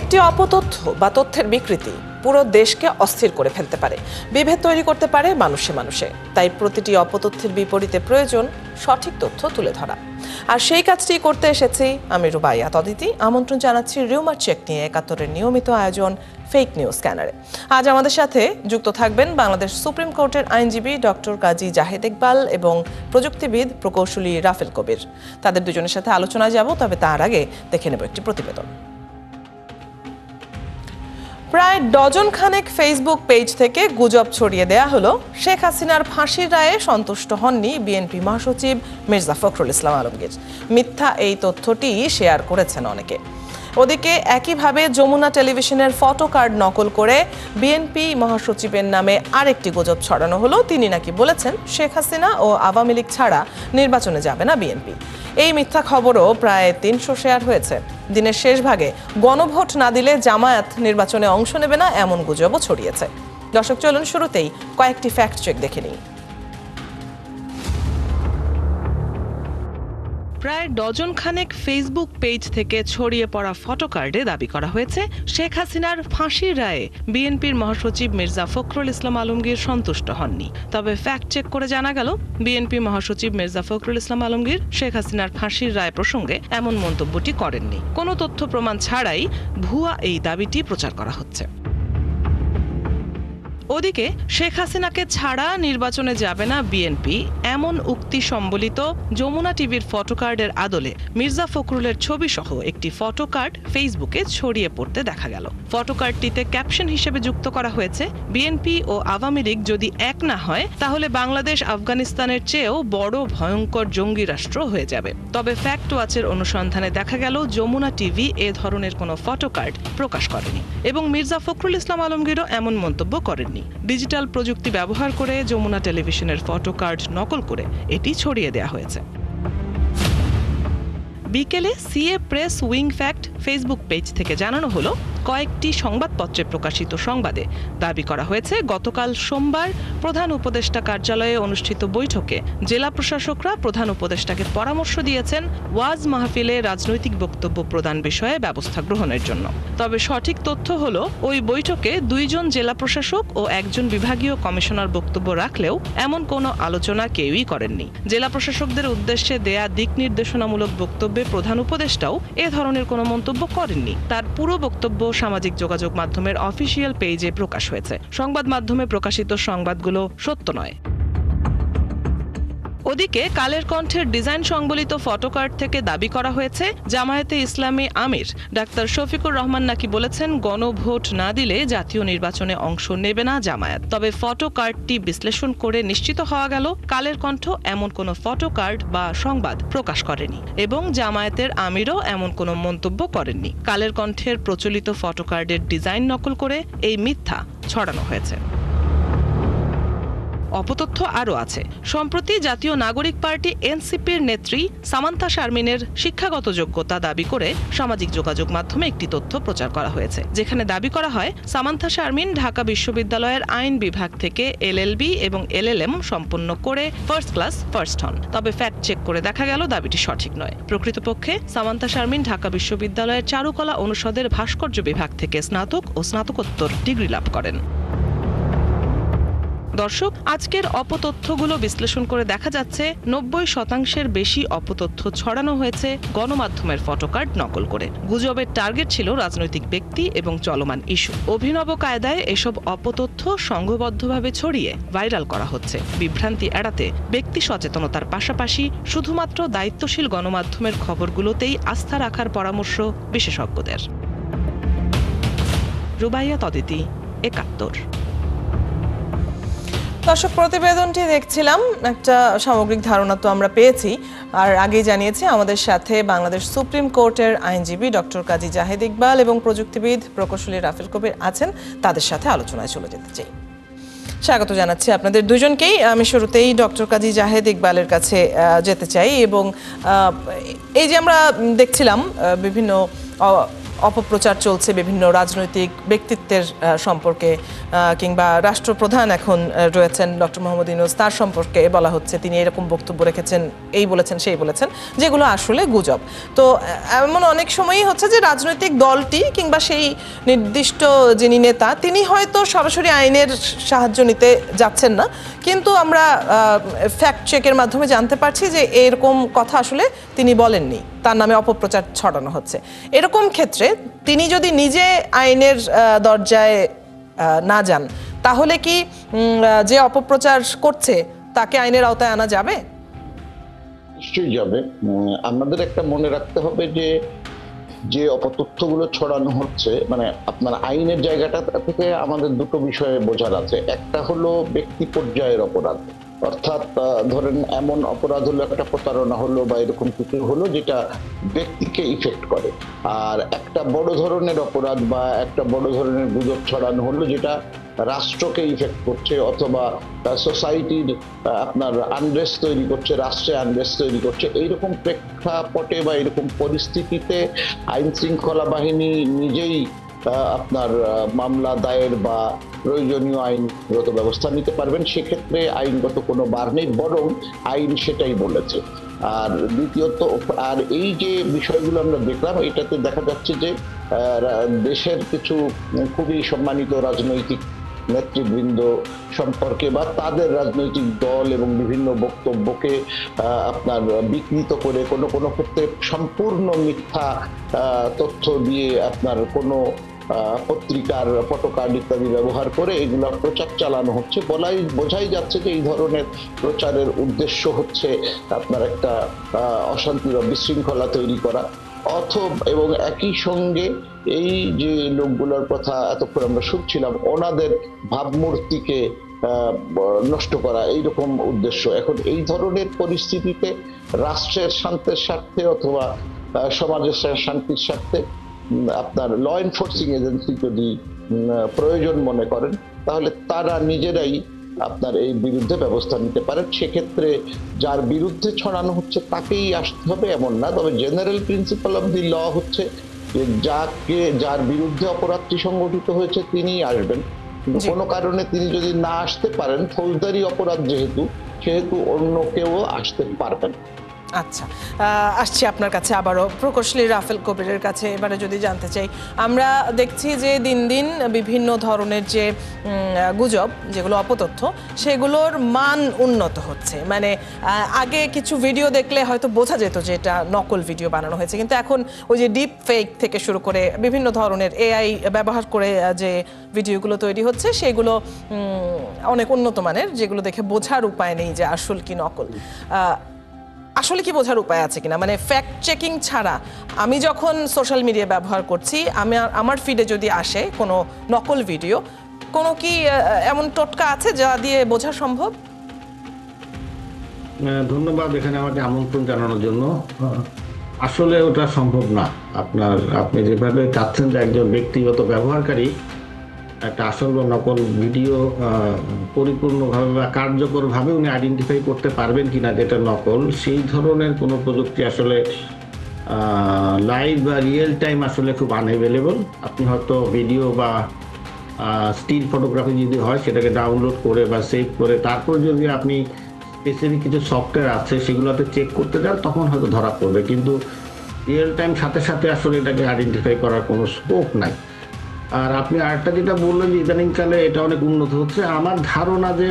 একটি অপতথ্য বা তথ্যের বিকৃতি পুরো দেশকে অস্থির করে ফেলতে পারে, বিভেদ তৈরি করতে পারে মানুষে মানুষে। তাই প্রতিটি অপতথ্যের বিপরীতে প্রয়োজন সঠিক তথ্য তুলে ধরা। আর সেই কাজটি করতে এসেছি আমি রুবাইয়া তদিতি। আমন্ত্রণ জানাচ্ছি রিউমার চেক নিয়ে ৭১-এর নিয়মিত আয়োজন ফেক নিউজ স্ক্যানারে। আজ আমাদের সাথে যুক্ত থাকবেন বাংলাদেশ সুপ্রিম কোর্টের আইনজীবী ডক্টর কাজী জাহেদ ইকবাল এবং প্রযুক্তিবিদ প্রকৌশলী রাফেল কবির। তাদের দুজনের সাথে আলোচনায় যাব, তবে তার আগে দেখে নেব একটি প্রতিবেদন। প্রায় ডজন খানেক ফেসবুক পেজ থেকে গুজব ছড়িয়ে দেয়া হলো শেখ হাসিনার ফাঁসির রায়ে সন্তুষ্ট হননি বিএনপি মহাসচিব মির্জা ফখরুল ইসলাম আলমগীর। মিথ্যা এই তথ্যটি শেয়ার করেছেন অনেকে। ওদিকে একইভাবে যমুনা টেলিভিশনের ফটো কার্ড নকল করে বিএনপি মহাসচিবের নামে আরেকটি গুজব ছড়ানো হলো। তিনি নাকি বলেছেন শেখ হাসিনা ও আওয়ামী লীগ ছাড়া নির্বাচনে যাবে না বিএনপি। এই মিথ্যা খবরও প্রায় ৩০০ শেয়ার হয়েছে। দিনের শেষ ভাগে গণভোট না দিলে জামায়াত নির্বাচনে অংশ নেবে না এমন গুজবও ছড়িয়েছে। দর্শক, চলুন শুরুতেই কয়েকটি ফ্যাক্ট চেক দেখে নিই। প্রায় ডজন খানেক ফেসবুক পেজ থেকে ছড়িয়ে পড়া ফটো কার্ডে দাবি করা হয়েছে শেখ হাসিনার ফাঁসির রায়ে বিএনপির মহাসচিব মির্জা ফখরুল ইসলাম আলমগীর সন্তুষ্ট হননি। তবে ফ্যাক্ট চেক করে জানা গেল বিএনপি মহাসচিব মির্জা ফখরুল ইসলাম আলমগীর শেখ হাসিনার ফাঁসির রায় প্রসঙ্গে এমন মন্তব্যটি করেননি। কোনো তথ্য প্রমাণ ছাড়াই ভুয়া এই দাবিটি প্রচার করা হচ্ছে। ওদিকে শেখ হাসিনাকে ছাড়া নির্বাচনে যাবে না বিএনপি এমন উক্তি সম্বলিত যমুনা টিভির ফটোকার্ডের আদলে মির্জা ফখরুলের ছবি সহ একটি ফটোকার্ড ফেসবুকে ছড়িয়ে পড়তে দেখা গেল। ফটোকার্ডটিতে ক্যাপশন হিসেবে যুক্ত করা হয়েছে, বিএনপি ও আওয়ামী লীগ যদি এক না হয় তাহলে বাংলাদেশ আফগানিস্তানের চেয়েও বড় ভয়ঙ্কর জঙ্গি রাষ্ট্র হয়ে যাবে। তবে ফ্যাক্ট ওয়াচের অনুসন্ধানে দেখা গেল যমুনা টিভি এ ধরনের কোনো ফটোকার্ড প্রকাশ করেনি এবং মির্জা ফখরুল ইসলাম আলমগীরও এমন মন্তব্য করেননি। ডিজিটাল প্রযুক্তি ব্যবহার করে যমুনা টেলিভিশনের ফটো কার্ড নকল করে এটি ছড়িয়ে দেওয়া হয়েছে। বিকেলে CA press wing fact Facebook page থেকে জানানো হলো, কয়েকটি সংবাদপত্রে প্রকাশিত সংবাদে দাবি করা হয়েছে গতকাল সোমবার প্রধান উপদেষ্টা কার্যালয়ে অনুষ্ঠিত বৈঠকে জেলা প্রশাসকরা প্রধান উপদেষ্টাকে পরামর্শ দিয়েছেন ওয়াজ মাহফিলে রাজনৈতিক বক্তব্য প্রদান বিষয়ে ব্যবস্থা গ্রহণের জন্য। তবে সঠিক তথ্য হলো ওই বৈঠকে ২ জন জেলা প্রশাসক ও ১ জন বিভাগীয় কমিশনার বক্তব্য রাখলেও এমন কোনো আলোচনা কেউই করেননি। জেলা প্রশাসকদের উদ্দেশ্যে দেয়া দিক নির্দেশনামূলক বক্তব্যে প্রধান উপদেষ্টাও এ ধরনের কোনো মন্তব্য করেননি। তার পুরো বক্তব্য সামাজিক যোগাযোগ মাধ্যমের অফিসিয়াল পেজে প্রকাশ হয়েছে। সংবাদ মাধ্যমে প্রকাশিত সংবাদগুলো সত্য নয়। ওদিকে কালের কণ্ঠের ডিজাইন সংবলিত ফটোকার্ড থেকে দাবি করা হয়েছে জামায়াতে ইসলামী আমির ডাক্তার শফিকুর রহমান নাকি বলেছেন গণভোট না দিলে জাতীয় নির্বাচনে অংশ নেবে না জামায়াত। তবে ফটোকার্ডটি বিশ্লেষণ করে নিশ্চিত হওয়া গেল কালের কণ্ঠ এমন কোনো ফটোকার্ড বা সংবাদ প্রকাশ করেনি এবং জামায়াতের আমিরও এমন কোনো মন্তব্য করেননি। কালের কণ্ঠের প্রচলিত ফটোকার্ডের ডিজাইন নকল করে এই মিথ্যা ছড়ানো হয়েছে। অপতথ্য আরও আছে। সম্প্রতি জাতীয় নাগরিক পার্টি এনসিপির নেত্রী সামান্থা শারমিনের শিক্ষাগত যোগ্যতা দাবি করে সামাজিক যোগাযোগ মাধ্যমে একটি তথ্য প্রচার করা হয়েছে, যেখানে দাবি করা হয় সামান্থা শারমিন ঢাকা বিশ্ববিদ্যালয়ের আইন বিভাগ থেকে এলএলবি এবং এলএলএম সম্পন্ন করে ফার্স্ট ক্লাস ফার্স্ট হন। তবে ফ্যাক্ট চেক করে দেখা গেল দাবিটি সঠিক নয়। প্রকৃতপক্ষে সামান্থা শারমিন ঢাকা বিশ্ববিদ্যালয়ের চারুকলা অনুষদের ভাস্কর্য বিভাগ থেকে স্নাতক ও স্নাতকোত্তর ডিগ্রি লাভ করেন। দর্শক, আজকের অপতথ্যগুলো বিশ্লেষণ করে দেখা যাচ্ছে ৯০% বেশি অপতথ্য ছড়ানো হয়েছে গণমাধ্যমের ফটোকার্ড নকল করে। গুজবের টার্গেট ছিল রাজনৈতিক ব্যক্তি এবং চলমান ইস্যু। অভিনব কায়দায় এসব অপতথ্য সংঘবদ্ধভাবে ছড়িয়ে ভাইরাল করা হচ্ছে। বিভ্রান্তি এড়াতে ব্যক্তি সচেতনতার পাশাপাশি শুধুমাত্র দায়িত্বশীল গণমাধ্যমের খবরগুলোতেই আস্থা রাখার পরামর্শ বিশেষজ্ঞদের। রুবাইয়া তদিতি, ৭১। দর্শক, প্রতিবেদনটি দেখছিলাম, একটা সামগ্রিক ধারণা তো আমরা পেয়েছি। আর আগেই জানিয়েছি আমাদের সাথে বাংলাদেশ সুপ্রিম কোর্টের আইনজীবী ডক্টর কাজী জাহেদ ইকবাল এবং প্রযুক্তিবিদ প্রকৌশলী রাফেল কবির আছেন। তাদের সাথে আলোচনায় চলে যেতে চাই। স্বাগত জানাচ্ছি আপনাদের দুজনকেই। আমি শুরুতেই ডক্টর কাজী জাহেদ ইকবালের কাছে যেতে চাই এবং এই যে আমরা দেখছিলাম বিভিন্ন অপপ্রচার চলছে বিভিন্ন রাজনৈতিক ব্যক্তিত্বের সম্পর্কে, কিংবা রাষ্ট্রপ্রধান এখন রয়েছেন ডক্টর মোহাম্মদ ইউনূস, তার সম্পর্কে বলা হচ্ছে তিনি এরকম বক্তব্য রেখেছেন, এই বলেছেন সেই বলেছেন, যেগুলো আসলে গুজব। তো এমন অনেক সময়ই হচ্ছে যে রাজনৈতিক দলটি কিংবা সেই নির্দিষ্ট যিনি নেতা তিনি হয়তো সরাসরি আইনের সাহায্য নিতে যাচ্ছেন না, কিন্তু আমরা ফ্যাক্ট চেকের মাধ্যমে জানতে পারছি যে এরকম কথা আসলে তিনি বলেননি, তার নামে অপপ্রচার ছড়ানো হচ্ছে। এরকম ক্ষেত্রে তিনি যদি নিজে আইনের দরজায় না যান, তাহলে কি যে অপপ্রচার করছে তাকে আইনের আওতায় আনা যাবে? নিশ্চয়ই যাবে। আমাদের একটা মনে রাখতে হবে যে যে অপতথ্যগুলো ছড়ানো হচ্ছে, মানে আপনার আইনের জায়গাটা থেকে আমাদের দুটো বিষয়ে বোঝার আছে। একটা হলো ব্যক্তি পর্যায়ের অপরাধ, অর্থাৎ ধরেন এমন অপরাধ হলো, একটা প্রতারণা হলো বা এরকম কিছু হলো যেটা ব্যক্তিকে ইফেক্ট করে। আর একটা বড় ধরনের অপরাধ বা একটা বড় ধরনের গুজব ছড়ানো হলো যেটা রাষ্ট্রকে ইফেক্ট করছে, অথবা সোসাইটির আপনার আনরেস্ট তৈরি করছে, রাষ্ট্রে আনরেস্ট তৈরি করছে। এইরকম প্রেক্ষাপটে বা এরকম পরিস্থিতিতে আইন শৃঙ্খলা বাহিনী নিজেই আপনার মামলা দায়ের বা প্রয়োজনীয় আইনগত ব্যবস্থা নিতে পারবেন। সেক্ষেত্রে আইনগত কোনো বার নেই, বরং আইন সেটাই বলেছে। আর দ্বিতীয়ত, আর এই যে বিষয়গুলো আমরা দেখলাম, এটাতে দেখা যাচ্ছে যে দেশের কিছু খুবই সম্মানিত রাজনৈতিক নেতৃবৃন্দ সম্পর্কে বা তাদের রাজনৈতিক দল এবং বিভিন্ন বক্তব্যকে আপনার বিকৃত করে কোনো কোনো ক্ষেত্রে সম্পূর্ণ মিথ্যা তথ্য দিয়ে আপনার কোনো পত্রিকার ফটোকার্ড ইত্যাদি ব্যবহার করে এগুলা প্রচার চালানো হচ্ছে। বোঝাই যাচ্ছে যে এই ধরনের প্রচারের উদ্দেশ্য হচ্ছে আপনার একটা অশান্তি বা বিশৃঙ্খলা তৈরি করা, এবং একই সঙ্গে এই যে লোকগুলোর কথা এতক্ষণ আমরা শুনছিলাম, ওনাদের ভাবমূর্তিকে নষ্ট করা, এইরকম উদ্দেশ্য। এখন এই ধরনের পরিস্থিতিতে রাষ্ট্রের শান্তির স্বার্থে অথবা সমাজের শান্তির স্বার্থে আপনার ল এনফোর্সিং এজেন্সি যদি প্রয়োজন মনে করেন, তাহলে তারা নিজেরাই আপনার এই বিরুদ্ধে ব্যবস্থা নিতে পারেন। সেক্ষেত্রে যার বিরুদ্ধে ছড়ানো হচ্ছে তাকেই আসতে হবে এমন না, তবে জেনারেল প্রিন্সিপাল অফ দি ল হচ্ছে যে যার বিরুদ্ধে অপরাধটি সংগঠিত হয়েছে তিনিই আসবেন। কিন্তু কোনো কারণে তিনি যদি না আসতে পারেন, ফৌজদারি অপরাধ সেহেতু অন্য কেউ আসতে পারবেন। আচ্ছা, আসছি আপনার কাছে আবারও প্রকৌশলী রাফেল কবিরের কাছে। এবারে যদি জানতে চাই, আমরা দেখছি যে দিন দিন বিভিন্ন ধরনের যে গুজব, যেগুলো অপতথ্য, সেগুলোর মান উন্নত হচ্ছে। মানে আগে কিছু ভিডিও দেখলে হয়তো বোঝা যেত যে এটা নকল ভিডিও বানানো হয়েছে, কিন্তু এখন ওই যে ডিপ ফেক থেকে শুরু করে বিভিন্ন ধরনের এআই ব্যবহার করে যে ভিডিওগুলো তৈরি হচ্ছে, সেগুলো অনেক উন্নত মানের, যেগুলো দেখে বোঝার উপায় নেই যে আসল কি নকল। আসলে কি বোঝার উপায় আছে কিনা? মানে ফ্যাক্ট চেকিং ছাড়া আমি যখন সোশ্যাল মিডিয়া ব্যবহার করছি, আমার ফিডে যদি আসে কোনো নকল ভিডিও, কোনো কি এমন টোটকা আছে যা দিয়ে বোঝা সম্ভব? ধন্যবাদ এখানে আমাকে আমন্ত্রণ জানানোর জন্য। আসলে ওটা সম্ভব না। আপনি যেভাবে চাচ্ছেন যে একজন ব্যক্তিগত ব্যবহারকারী একটা আসল বা নকল ভিডিও পরিপূর্ণভাবে বা কার্যকরভাবে উনি আইডেন্টিফাই করতে পারবেন কিনা যেটা নকল, সেই ধরনের কোনো প্রযুক্তি আসলে লাইভ বা রিয়েল টাইম আসলে খুব আনএভেলেবল। আপনি হয়তো ভিডিও বা স্টিল ফটোগ্রাফি যদি হয়, সেটাকে ডাউনলোড করে বা সেভ করে তারপর যদি আপনি স্পেসিফিক কিছু সফটওয়্যার আছে সেগুলোতে চেক করতে যান, তখন হয়তো ধরা পড়বে। কিন্তু রিয়েল টাইম সাথে সাথে আসলে এটাকে আইডেন্টিফাই করার কোনো স্কোপ নাই। আর আপনি আরেকটা যেটা বললেন যে ইদানিংকালে এটা অনেক উন্নত হচ্ছে, আমার ধারণা যে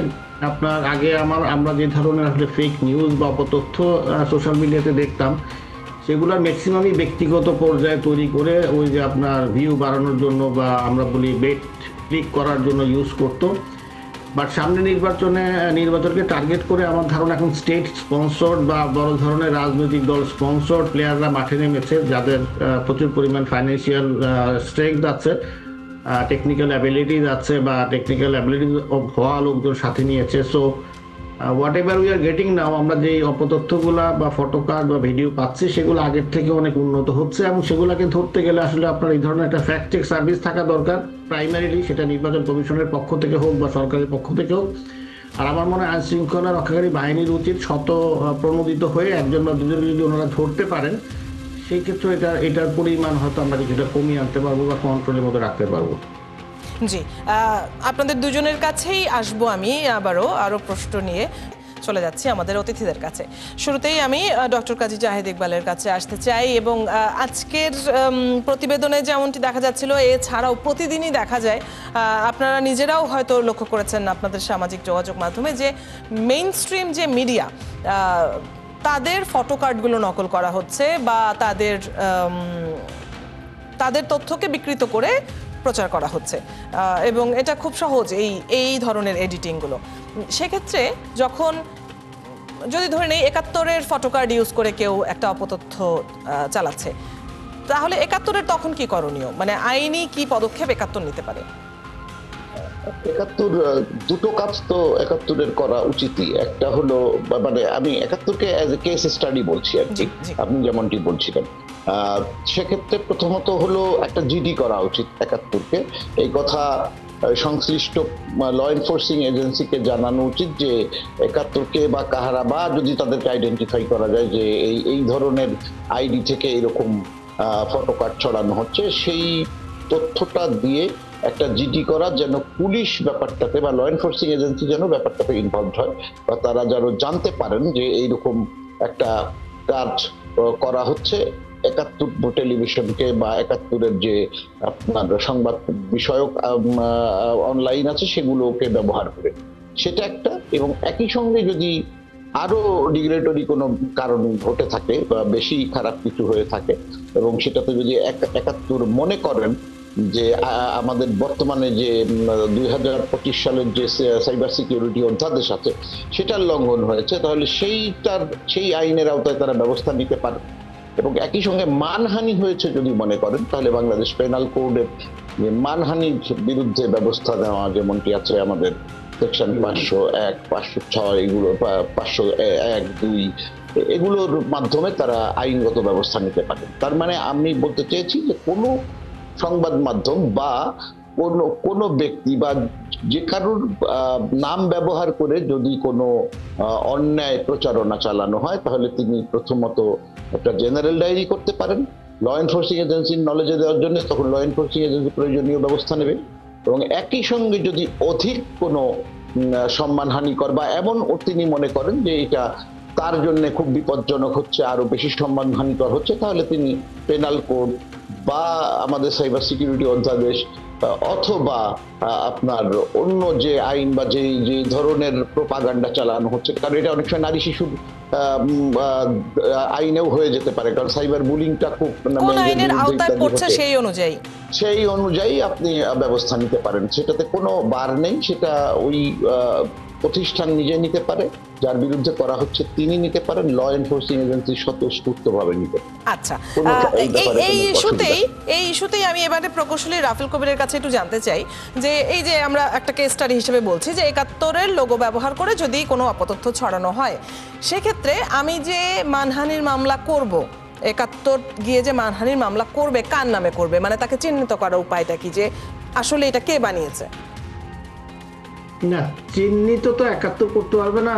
আপনার আগে আমরা যে ধরনের আসলে ফেক নিউজ বা অপতথ্য সোশ্যাল মিডিয়াতে দেখতাম, সেগুলোর ম্যাক্সিমামই ব্যক্তিগত পর্যায়ে তৈরি করে ওই যে আপনার ভিউ বাড়ানোর জন্য বা আমরা বলি বেট ক্লিক করার জন্য ইউজ করতো। বাট সামনে নির্বাচনকে টার্গেট করে আমার ধারণা এখন স্টেট স্পন্সর্ড বা বড় ধরনের রাজনৈতিক দল স্পন্সর্ড প্লেয়াররা মাঠে নেমেছে, যাদের প্রচুর পরিমাণ ফাইন্যান্সিয়াল স্ট্রেংথ আছে, টেকনিক্যাল অ্যাবিলিটিস আছে বা টেকনিক্যাল অ্যাবিলিটিস হওয়া লোকজন সাথে নিয়েছে। So whatever we are getting now, আমরা যে অপতথ্যগুলা বা ফটোকার্ড বা ভিডিও পাচ্ছি সেগুলো আগের থেকে অনেক উন্নত হচ্ছে, এবং সেগুলোকে ধরতে গেলে আসলে আপনার এই ধরনের একটা ফ্যাক্ট চেক সার্ভিস থাকা দরকার প্রাইমারিলি, সেটা নির্বাচন কমিশনের পক্ষ থেকে হোক বা সরকারের পক্ষ থেকে হোক। আর আমার মনে হয় আইন শৃঙ্খলা রক্ষাকারী বাহিনীর উচিত প্রণোদিত হয়ে একজন বা দুজন যদি ওনারা ধরতে পারেন, সেই ক্ষেত্রে এটার পরিমাণ হয়তো আমরা কিছুটা কমিয়ে আনতে পারবো বা কন্ট্রোলের মধ্যে রাখতে পারবো। জি, আপনাদের দুজনের কাছেই আসবো আমি আরো প্রশ্ন নিয়ে। চলে যাচ্ছি আমাদের অতিথিদের কাছে। শুরুতেই আমি ডক্টর কাজী জাহিদ ইকবালের কাছে আসতে চাই, এবং আজকের প্রতিবেদনে যেমনটি দেখা যাচ্ছিল, এছাড়াও প্রতিদিনই দেখা যায়, আপনারা নিজেরাও হয়তো লক্ষ্য করেছেন আপনাদের সামাজিক যোগাযোগ মাধ্যমে, যে মেইন স্ট্রিম যে মিডিয়া, তাদের ফটোকার্ডগুলো নকল করা হচ্ছে বা তাদের তথ্যকে বিকৃত করে প্রচার করা হচ্ছে, এবং এটা খুব সহজ এই ধরনের এডিটিংগুলো। সেক্ষেত্রে যখন যদি ধরে নেই ৭১-এর ফটোকার্ড ইউজ করে কেউ একটা অপতথ্য চালাচ্ছে, তাহলে ৭১-এর তখন কি করণীয়, মানে আইনি কি পদক্ষেপ ৭১ নিতে পারে? ৭১ দুটো কাজ তো ৭১-এর করা উচিতই। একটা হলো, মানে আমি ৭১-কে অ্যাজ এ কেস স্টাডি বলছি আর কি, আপনি যেমনটি বলছিলেন। সেক্ষেত্রে প্রথমত হলো একটা জিডি করা উচিত ৭১-কে। এই কথা সংশ্লিষ্ট ল এনফোর্সিং এজেন্সিকে জানানো উচিত যে ৭১-কে বা কাহারা, বা যদি তাদেরকে আইডেন্টিফাই করা যায় যে এই ধরনের আইডি থেকে এরকম ফটোকার্ড ছড়ানো হচ্ছে, সেই তথ্যটা দিয়ে একটা জিডি করা, যেন পুলিশ ব্যাপারটাতে বা ল এনফোর্সিং এজেন্সি যেন ব্যাপারটাতে ইনভলভ হয়, বা তারা যেন জানতে পারেন যে এইরকম একটা কাজ করা হচ্ছে ৭১ টেলিভিশনকে বা ৭১-এর যে আপনার সংবাদ বিষয়ক অনলাইন আছে সেগুলোকে ব্যবহার করে। সেটা একটা। এবং একই সঙ্গে যদি আরো ডিগ্রেটরি কোনো কারণ ঘটে থাকে বা বেশি খারাপ কিছু হয়ে থাকে, এবং সেটাতে যদি ৭১ মনে করেন যে আমাদের বর্তমানে যে ২০২৫ সালের যে সাইবার সিকিউরিটি অধ্যাদেশ আছে সেটার লঙ্ঘন হয়েছে, তাহলে সেই আইনের আওতায় তারা ব্যবস্থা নিতে পারে। এবং একই সঙ্গে মানহানি হয়েছে যদি মনে করেন, তাহলে বাংলাদেশ পেনাল কোডের মানহানির বিরুদ্ধে ব্যবস্থা নেওয়া যেমনটি আছে আমাদের সেকশন 501, 506, এগুলো 501(2) এগুলোর মাধ্যমে তারা আইনগত ব্যবস্থা নিতে পারে। তার মানে আমি বলতে চেয়েছি যে কোনো সংবাদ মাধ্যম বা কোনো ব্যক্তি বা যে কারোর নাম ব্যবহার করে যদি কোনো অন্যায় প্রচারণা চালানো হয়, তাহলে তিনি প্রথমত একটা জেনারেল ডায়েরি করতে পারেন ল এনফোর্সিং এজেন্সির নলেজে দেওয়ার জন্য, তখন ল এনফোর্সিং এজেন্সি প্রয়োজনীয় ব্যবস্থা নেবে। এবং একই সঙ্গে যদি অধিক কোনো সম্মানহানিকর বা এমন তিনি মনে করেন যে এটা তার জন্য খুব বিপজ্জনক হচ্ছে, আরো বেশি সম্মানহানিকর হচ্ছে, তাহলে তিনি পেনাল কোড বা আমাদের সাইবার সিকিউরিটি অধ্যাদেশ অথবা আপনার অন্য যে আইন বা যে ধরনের প্রোপাগান্ডা চালানো হচ্ছে, কারণ এটা অনেক সময় নারী শিশুর আইনেও হয়ে যেতে পারে, কারণ সাইবার বুলিংটা খুব সেই অনুযায়ী আপনি ব্যবস্থা নিতে পারেন। সেটাতে কোনো বার নেই, সেটা ওই প্রতিষ্ঠান নিজে নিতে পারে, যার বিরুদ্ধে করা হচ্ছে তিনি নিতে পারেন, ল এনফোর্সিং এজেন্সি স্বতঃস্ফূর্তভাবে নিতে পারে। আচ্ছা, এই ইস্যুতেই আমি এবারে প্রকৌশলী রাফেল কবিরের কাছে একটু জানতে চাই যে এই যে আমরা একটা কেস স্টাডি হিসেবে বলছি যে ৭১-এর লোগো ব্যবহার করে যদি কোনো অপতথ্য ছড়ানো হয়, সেক্ষেত্রে আমি যে মানহানির মামলা করব, ৭১ গিয়ে যে মানহানির মামলা করবে, কার নামে করবে, মানে তাকে চিহ্নিত করার উপায়টা কি, যে আসলে এটা কে বানিয়েছে? না, চিহ্নিত তো ৭১ করতে পারবে না।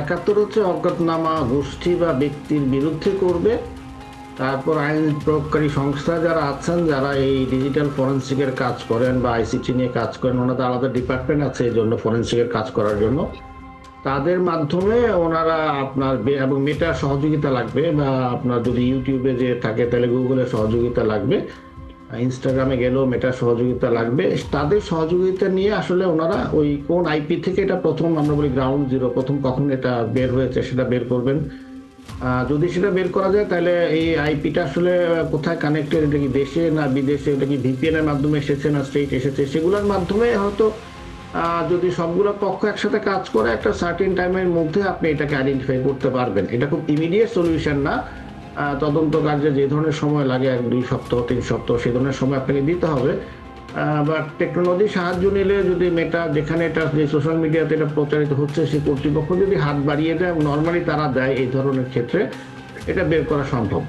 ৭১ হচ্ছে অজ্ঞাতনামা গোষ্ঠী বা ব্যক্তির বিরুদ্ধে করবে। তারপর আইন প্রয়োগকারী সংস্থা যারা আছেন, যারা এই ডিজিটাল ফরেন্সিকের কাজ করেন বা আইসিটি নিয়ে কাজ করেন, ওনাদের আলাদা ডিপার্টমেন্ট আছে এই জন্য, ফরেন্সিকের কাজ করার জন্য। তাদের মাধ্যমে ওনারা আপনার, এবং মেটার সহযোগিতা লাগবে, বা আপনার যদি ইউটিউবে যে থাকে তাহলে গুগলের সহযোগিতা লাগবে, ইনস্টাগ্রামে গেলেও মেটার সহযোগিতা লাগবে। তাদের সহযোগিতা নিয়ে আসলে ওনারা ওই কোন আইপি থেকে এটা প্রথম, আমরা বলি গ্রাউন্ড জিরো, প্রথম কখন এটা বের হয়েছে সেটা বের করবেন। যদি সেটা বের করা যায় তাহলে এই আইপিটা আসলে কোথায় কানেক্টেড, এটা কি দেশে না বিদেশে, এটা কি ভিপিএন এর মাধ্যমে এসেছে না স্ট্রেট এসেছে, সেগুলোর মাধ্যমে হয়তো যদি সবগুলো পক্ষ একসাথে কাজ করে একটা সার্টেন টাইমের মধ্যে আপনি এটাকে আইডেন্টিফাই করতে পারবেন। এটা খুব ইমিডিয়েট সলিউশন না, তদন্ত কার্যে যে ধরনের সময় লাগে 1-2 সপ্তাহ 3 সপ্তাহ সেই ধরনের সময় আপনাকে দিতে হবে। বাট টেকনোলজির সাহায্য নিলে যদি মেটা, যেখানে এটা যে সোশ্যাল মিডিয়াতে এটা প্রচারিত হচ্ছে, সেই কর্তৃপক্ষ যদি হাত বাড়িয়ে দেয়, নর্মালি তারা দেয়, এই ধরনের ক্ষেত্রে এটা বের করা সম্ভব।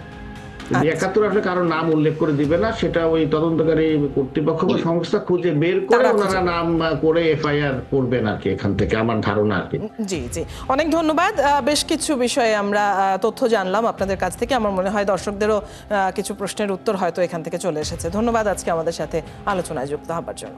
কিন্তু 71 আসলে কারো নাম উল্লেখ করে দিবে না, সেটা ওই তদন্তকারী কর্তৃপক্ষ বা সংস্থা খুঁজে বের করে ওনারা নাম করে এফআইআর করবেন আর কি, এখান থেকে আমার ধারণা আর কি। জি জি, অনেক ধন্যবাদ। বেশ কিছু বিষয়ে আমরা তথ্য জানলাম আপনাদের কাছ থেকে। আমার মনে হয় দর্শকদেরও কিছু প্রশ্নের উত্তর হয়তো এখান থেকে চলে এসেছে। ধন্যবাদ আজকে আমাদের সাথে আলোচনায় যুক্ত হবার জন্য।